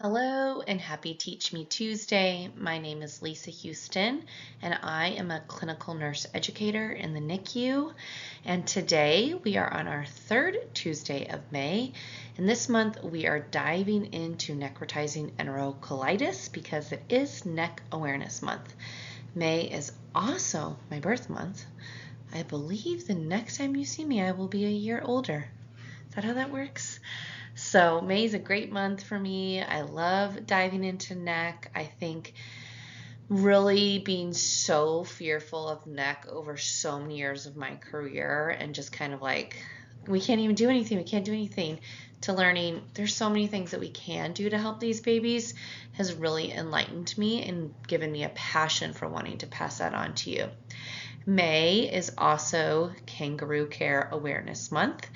Hello and happy Teach Me Tuesday. My name is Lisa Houston and I am a clinical nurse educator in the NICU. And today we are on our third Tuesday of May. And this month we are diving into necrotizing enterocolitis because it is NEC Awareness Month. May is also my birth month. I believe the next time you see me I will be a year older. Is that how that works? So May is a great month for me. I love diving into NEC. I think really being so fearful of NEC over so many years of my career and just kind of like, we can't even do anything. We can't do anything, to learning there's so many things that we can do to help these babies has really enlightened me and given me a passion for wanting to pass that on to you. May is also Kangaroo Care Awareness Month,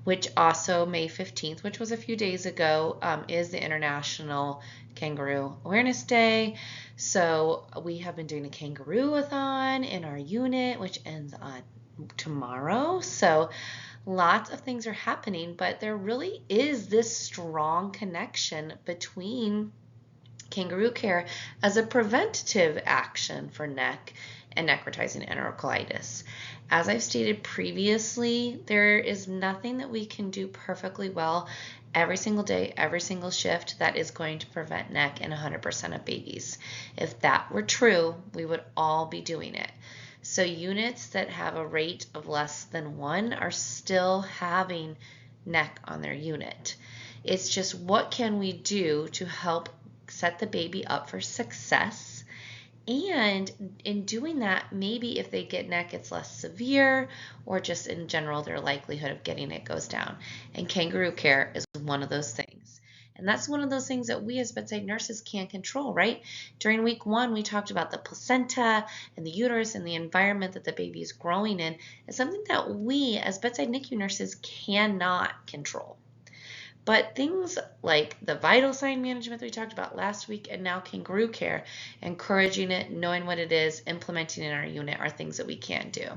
which also May 15th, which was a few days ago, is the International Kangaroo Awareness Day. So we have been doing a kangaroo-a-thon in our unit, which ends on tomorrow. So lots of things are happening, but there really is this strong connection between kangaroo care as a preventative action for NEC and necrotizing enterocolitis. As I've stated previously, there is nothing that we can do perfectly well every single day, every single shift that is going to prevent NEC in 100% of babies. If that were true, we would all be doing it. So units that have a rate of less than 1 are still having NEC on their unit. It's just what can we do to help set the baby up for success. And in doing that, maybe if they get NEC, it's less severe, or just in general, their likelihood of getting it goes down. And kangaroo care is one of those things. And that's one of those things that we as bedside nurses can't control, right? During week 1, we talked about the placenta and the uterus and the environment that the baby is growing in. It's something that we as bedside NICU nurses cannot control. But things like the vital sign management that we talked about last week and now kangaroo care, encouraging it, knowing what it is, implementing in our unit are things that we can do.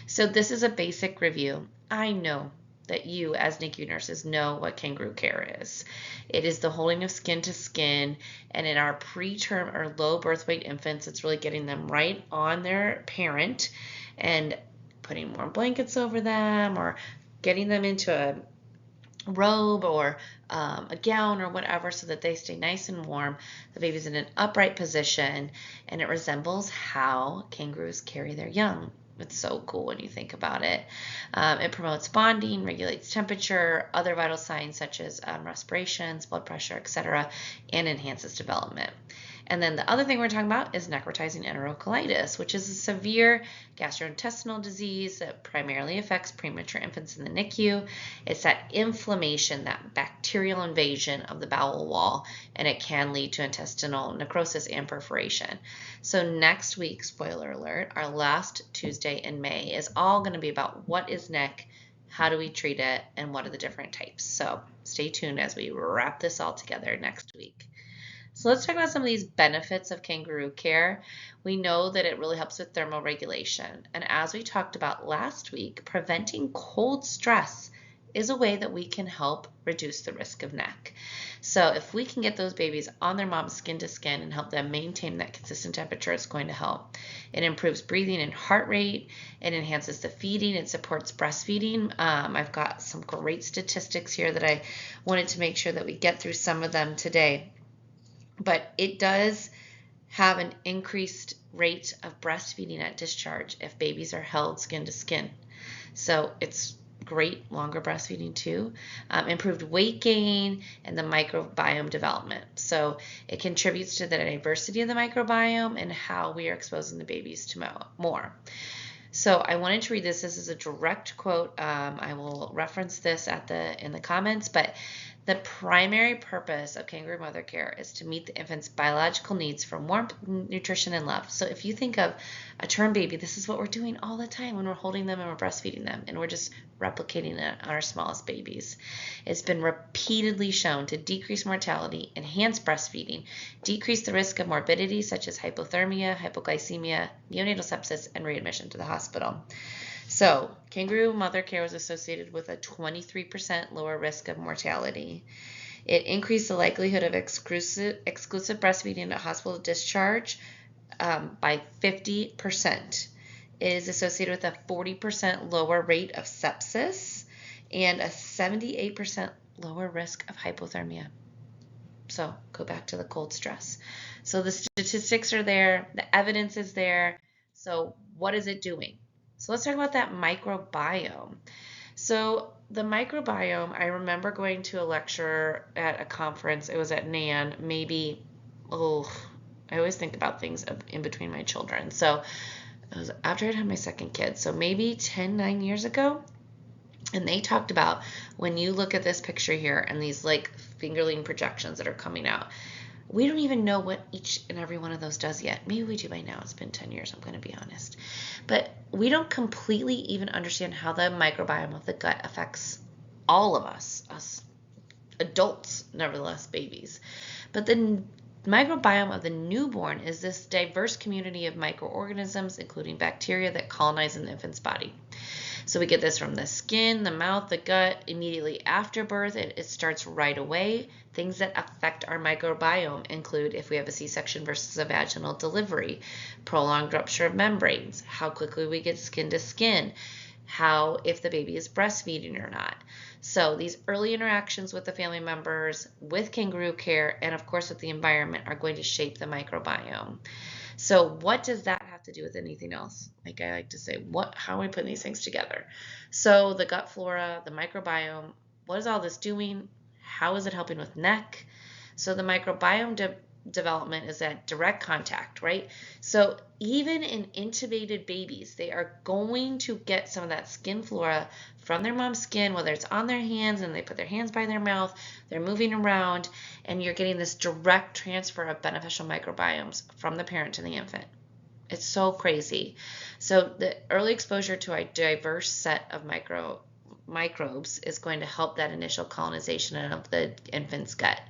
So this is a basic review. I know that you as NICU nurses know what kangaroo care is. It is the holding of skin to skin, and in our preterm or low birth weight infants, it's really getting them right on their parent and putting warm blankets over them or getting them into a robe or a gown or whatever so that they stay nice and warm. The baby's in an upright position and it resembles how kangaroos carry their young. It's so cool when you think about it. It promotes bonding, regulates temperature, other vital signs such as respirations, blood pressure, etc., and enhances development. And then the other thing we're talking about is necrotizing enterocolitis, which is a severe gastrointestinal disease that primarily affects premature infants in the NICU. It's that inflammation, that bacterial invasion of the bowel wall, and it can lead to intestinal necrosis and perforation. So next week, spoiler alert, our last Tuesday in May is all going to be about what is NEC, how do we treat it, and what are the different types. So stay tuned as we wrap this all together next week. So let's talk about some of these benefits of kangaroo care. We know that it really helps with thermal regulation. And as we talked about last week, preventing cold stress is a way that we can help reduce the risk of NEC. So if we can get those babies on their mom's skin to skin and help them maintain that consistent temperature, it's going to help. It improves breathing and heart rate. It enhances the feeding. It supports breastfeeding. I've got some great statistics here that I wanted to make sure that we get through some of them today. But it does have an increased rate of breastfeeding at discharge if babies are held skin to skin. So it's great, longer breastfeeding too. Improved weight gain and the microbiome development. So it contributes to the diversity of the microbiome and how we are exposing the babies to more. So I wanted to read this. This is a direct quote. I will reference this in the comments, but the primary purpose of kangaroo mother care is to meet the infant's biological needs for warmth, nutrition, and love. So if you think of a term baby, this is what we're doing all the time when we're holding them and we're breastfeeding them, and we're just replicating it on our smallest babies. It's been repeatedly shown to decrease mortality, enhance breastfeeding, decrease the risk of morbidity such as hypothermia, hypoglycemia, neonatal sepsis, and readmission to the hospital. So kangaroo mother care was associated with a 23% lower risk of mortality. It increased the likelihood of exclusive breastfeeding at hospital discharge by 50%. It is associated with a 40% lower rate of sepsis and a 78% lower risk of hypothermia. So go back to the cold stress. So the statistics are there, the evidence is there. So what is it doing? So let's talk about that microbiome. So the microbiome, I remember going to a lecture at a conference. It was at NAN, maybe, I always think about things in between my children. So it was after I'd had my second kid, so maybe 9 years ago. And they talked about when you look at this picture here and these like fingerling projections that are coming out, we don't even know what each and every one of those does yet. Maybe we do by now. It's been 10 years, I'm going to be honest. But we don't completely even understand how the microbiome of the gut affects all of us adults, nevertheless babies. But the microbiome of the newborn is this diverse community of microorganisms, including bacteria that colonize in the infant's body. So we get this from the skin, the mouth, the gut. Immediately after birth, it starts right away. Things that affect our microbiome include if we have a C-section versus a vaginal delivery, prolonged rupture of membranes, how quickly we get skin to skin, how if the baby is breastfeeding or not. So these early interactions with the family members, with Kangaroo Care, and of course with the environment are going to shape the microbiome. So what does that have to do with anything else? Like I like to say, how are we putting these things together? So the gut flora, the microbiome, what is all this doing? How is it helping with NEC? So the microbiome development is at direct contact, right? So even in intubated babies, they are going to get some of that skin flora from their mom's skin, whether it's on their hands and they put their hands by their mouth, they're moving around, and you're getting this direct transfer of beneficial microbiomes from the parent to the infant. It's so crazy. So the early exposure to a diverse set of microbes is going to help that initial colonization of the infant's gut.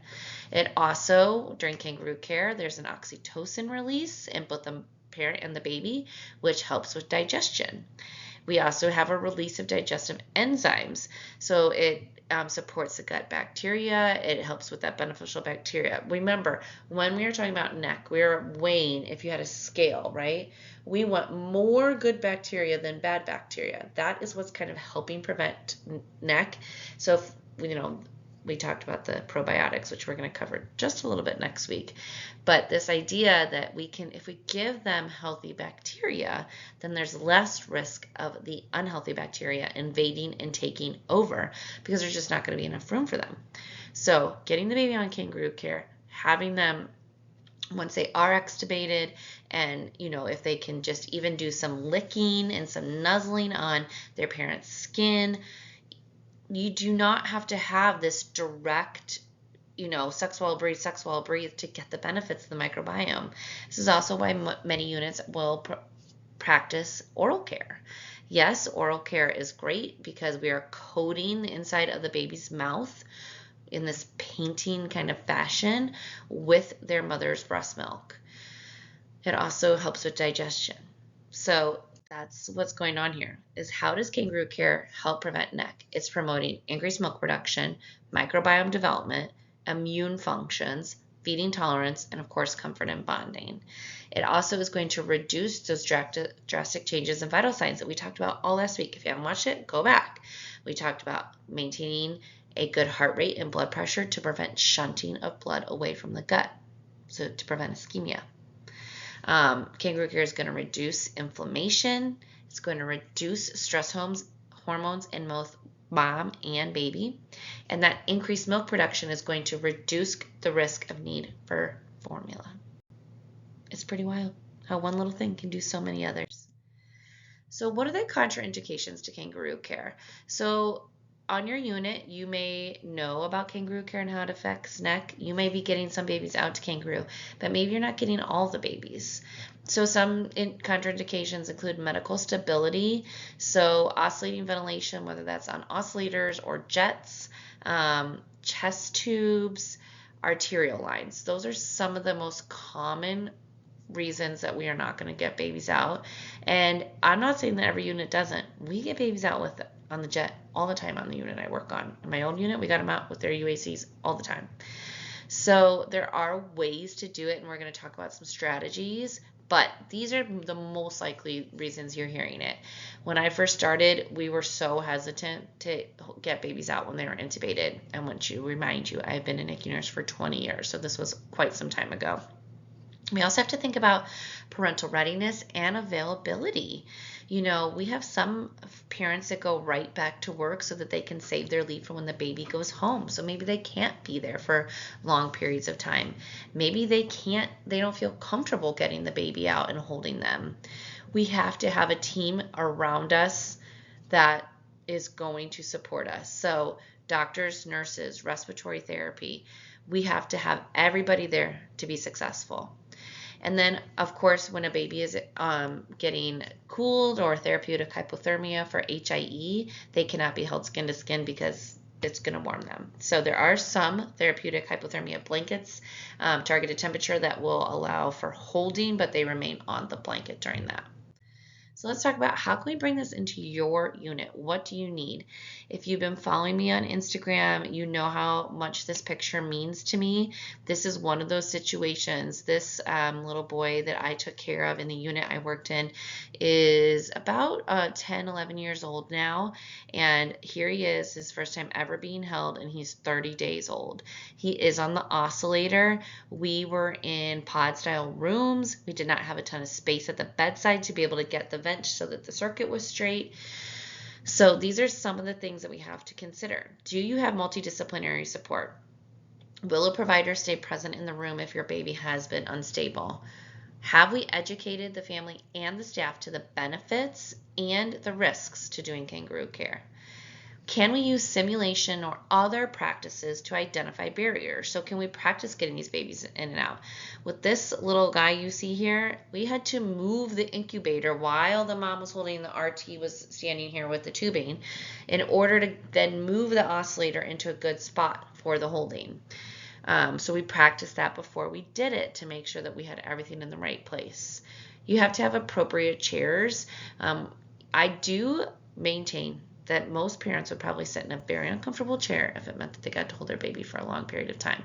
It also, during Kangaroo Care, there's an oxytocin release in both the parent and the baby, which helps with digestion. We also have a release of digestive enzymes. So it supports the gut bacteria. It helps with that beneficial bacteria. Remember, when we are talking about NEC, we are weighing, if you had a scale, right? We want more good bacteria than bad bacteria. That is what's kind of helping prevent NEC. So, we talked about the probiotics, which we're going to cover just a little bit next week. But this idea that if we give them healthy bacteria, then there's less risk of the unhealthy bacteria invading and taking over because there's just not going to be enough room for them. So getting the baby on Kangaroo Care, having them, once they are extubated, and if they can just even do some licking and some nuzzling on their parent's skin, you do not have to have this direct, suck, swallow, breathe to get the benefits of the microbiome. This is also why many units will practice oral care. Yes, oral care is great because we are coating the inside of the baby's mouth in this painting kind of fashion with their mother's breast milk. It also helps with digestion. So that's what's going on here, is how does Kangaroo Care help prevent NEC? It's promoting increased milk production, microbiome development, immune functions, feeding tolerance, and of course, comfort and bonding. It also is going to reduce those drastic changes in vital signs that we talked about all last week. If you haven't watched it, go back. We talked about maintaining a good heart rate and blood pressure to prevent shunting of blood away from the gut, so to prevent ischemia. Kangaroo Care is going to reduce inflammation. It's going to reduce stress hormones in both mom and baby. And that increased milk production is going to reduce the risk of need for formula. It's pretty wild how one little thing can do so many others. So what are the contraindications to Kangaroo Care? So on your unit, you may know about Kangaroo Care and how it affects NEC. You may be getting some babies out to Kangaroo, but maybe you're not getting all the babies. So some contraindications include medical stability, so oscillating ventilation, whether that's on oscillators or jets, chest tubes, arterial lines. Those are some of the most common reasons that we are not going to get babies out. And I'm not saying that every unit doesn't. We get babies out with on the jet all the time on the unit I work on. In my old unit, we got them out with their UACs all the time. So there are ways to do it, and we're going to talk about some strategies, but these are the most likely reasons you're hearing it. When I first started, we were so hesitant to get babies out when they were intubated. I want to remind you, I've been a NICU nurse for 20 years, so this was quite some time ago. We also have to think about parental readiness and availability. You know, we have some parents that go right back to work so that they can save their leave for when the baby goes home. So maybe they can't be there for long periods of time. Maybe they don't feel comfortable getting the baby out and holding them. We have to have a team around us that is going to support us. So doctors, nurses, respiratory therapy, we have to have everybody there to be successful. And then, of course, when a baby is getting cooled or therapeutic hypothermia for HIE, they cannot be held skin to skin because it's going to warm them. So there are some therapeutic hypothermia blankets, targeted temperature, that will allow for holding, but they remain on the blanket during that. So let's talk about how can we bring this into your unit? What do you need? If you've been following me on Instagram, you know how much this picture means to me. This is one of those situations. This little boy that I took care of in the unit I worked in is about 10, 11 years old now. And here he is, his first time ever being held, and he's 30 days old. He is on the oscillator. We were in pod style rooms. We did not have a ton of space at the bedside to be able to get the vent so that the circuit was straight. So these are some of the things that we have to consider. Do you have multidisciplinary support? Will a provider stay present in the room if your baby has been unstable? Have we educated the family and the staff to the benefits and the risks to doing kangaroo care? Can we use simulation or other practices to identify barriers? So can we practice getting these babies in and out? With this little guy you see here, we had to move the incubator while the mom was holding, the RT was standing here with the tubing, in order to then move the oscillator into a good spot for the holding. So we practiced that before we did it to make sure that we had everything in the right place. You have to have appropriate chairs. I do maintain that most parents would probably sit in a very uncomfortable chair if it meant that they got to hold their baby for a long period of time.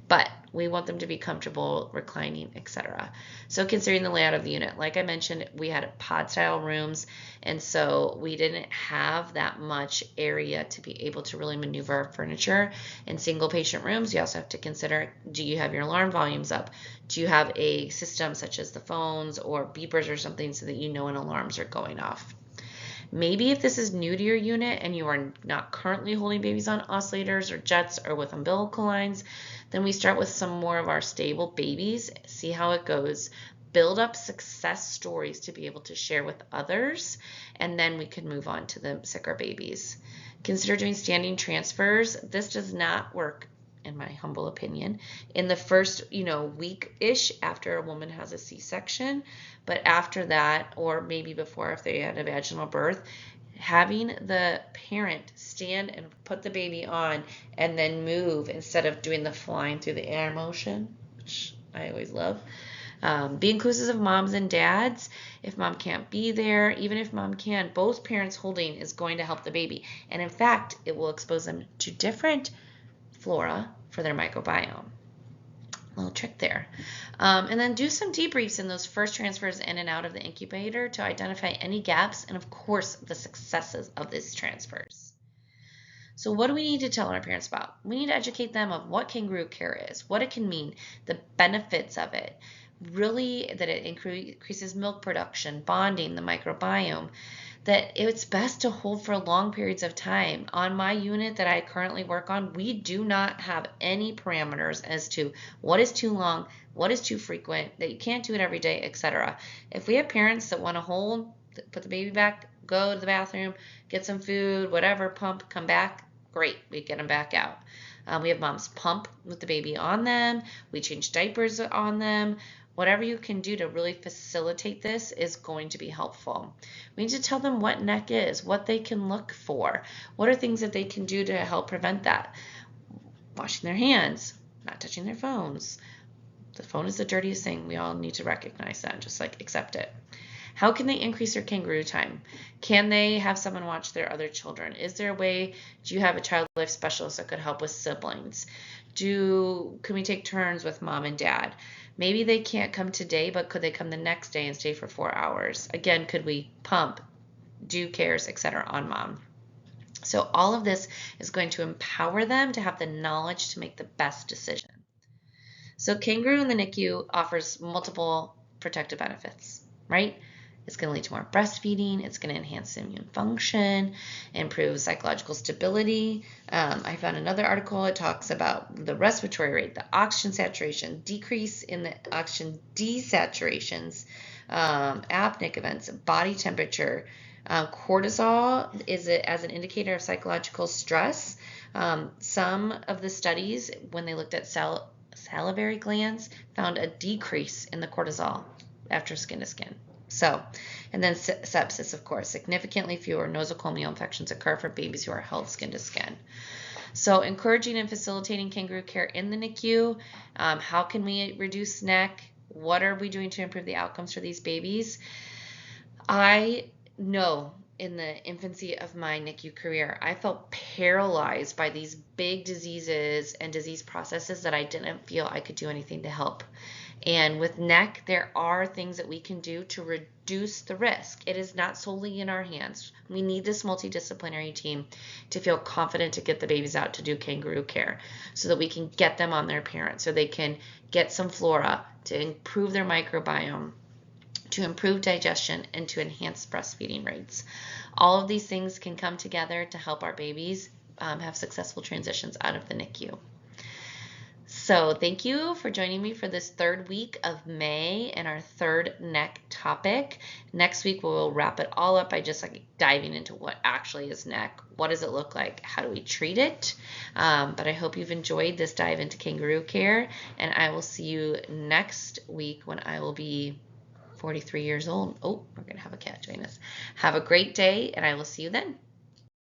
But we want them to be comfortable, reclining, etc. So considering the layout of the unit, like I mentioned, we had pod style rooms, and so we didn't have that much area to be able to really maneuver our furniture. In single patient rooms, you also have to consider, do you have your alarm volumes up? Do you have a system such as the phones or beepers or something so that you know when alarms are going off? Maybe if this is new to your unit and you are not currently holding babies on oscillators or jets or with umbilical lines, then we start with some more of our stable babies, see how it goes, build up success stories to be able to share with others, and then we can move on to the sicker babies. Consider doing standing transfers. This does not work, in my humble opinion, in the first, week-ish after a woman has a C-section, but after that, or maybe before if they had a vaginal birth, having the parent stand and put the baby on and then move instead of doing the flying through the air motion, which I always love. Be inclusive of moms and dads. If mom can't be there, even if mom can, both parents holding is going to help the baby. And in fact, it will expose them to different flora for their microbiome. Little trick there. And then do some debriefs in those first transfers in and out of the incubator to identify any gaps and, of course, the successes of these transfers. So what do we need to tell our parents about? We need to educate them of what kangaroo care is, what it can mean, the benefits of it, really that it increases milk production, bonding, the microbiome, that it's best to hold for long periods of time. On my unit that I currently work on, we do not have any parameters as to what is too long, what is too frequent, that you can't do it every day, etc. If we have parents that want to hold, put the baby back, go to the bathroom, get some food, whatever, pump, come back, great, we get them back out. We have moms pump with the baby on them, we change diapers on them. Whatever you can do to really facilitate this is going to be helpful. We need to tell them what NEC is, what they can look for, what are things that they can do to help prevent that. Washing their hands, not touching their phones. The phone is the dirtiest thing. We all need to recognize that and just accept it. How can they increase their kangaroo time? Can they have someone watch their other children? Is there a way, do you have a child life specialist that could help with siblings? Can we take turns with mom and dad? Maybe they can't come today, but could they come the next day and stay for 4 hours? Again, could we pump, do cares, etc. on mom? So all of this is going to empower them to have the knowledge to make the best decision. So Kangaroo in the NICU offers multiple protective benefits, right? It's going to lead to more breastfeeding. It's going to enhance immune function, improve psychological stability. I found another article. It talks about the respiratory rate, the oxygen saturation, decrease in the oxygen desaturations, apneic events, body temperature. Cortisol is as an indicator of psychological stress. Some of the studies, when they looked at salivary glands, found a decrease in the cortisol after skin to skin. So, and then sepsis, of course, significantly fewer nosocomial infections occur for babies who are held skin to skin. So encouraging and facilitating kangaroo care in the NICU. How can we reduce NEC? What are we doing to improve the outcomes for these babies? I know in the infancy of my NICU career, I felt paralyzed by these big diseases and disease processes that I didn't feel I could do anything to help. And with NEC, there are things that we can do to reduce the risk. It is not solely in our hands. We need this multidisciplinary team to feel confident to get the babies out to do kangaroo care so that we can get them on their parents, so they can get some flora to improve their microbiome, to improve digestion, and to enhance breastfeeding rates. All of these things can come together to help our babies have successful transitions out of the NICU. So thank you for joining me for this third week of May and our third NEC topic. Next week, we'll wrap it all up by just diving into what actually is NEC. What does it look like? How do we treat it? But I hope you've enjoyed this dive into kangaroo care, and I will see you next week when I will be 43 years old. Oh, we're going to have a cat join us. Have a great day, and I will see you then.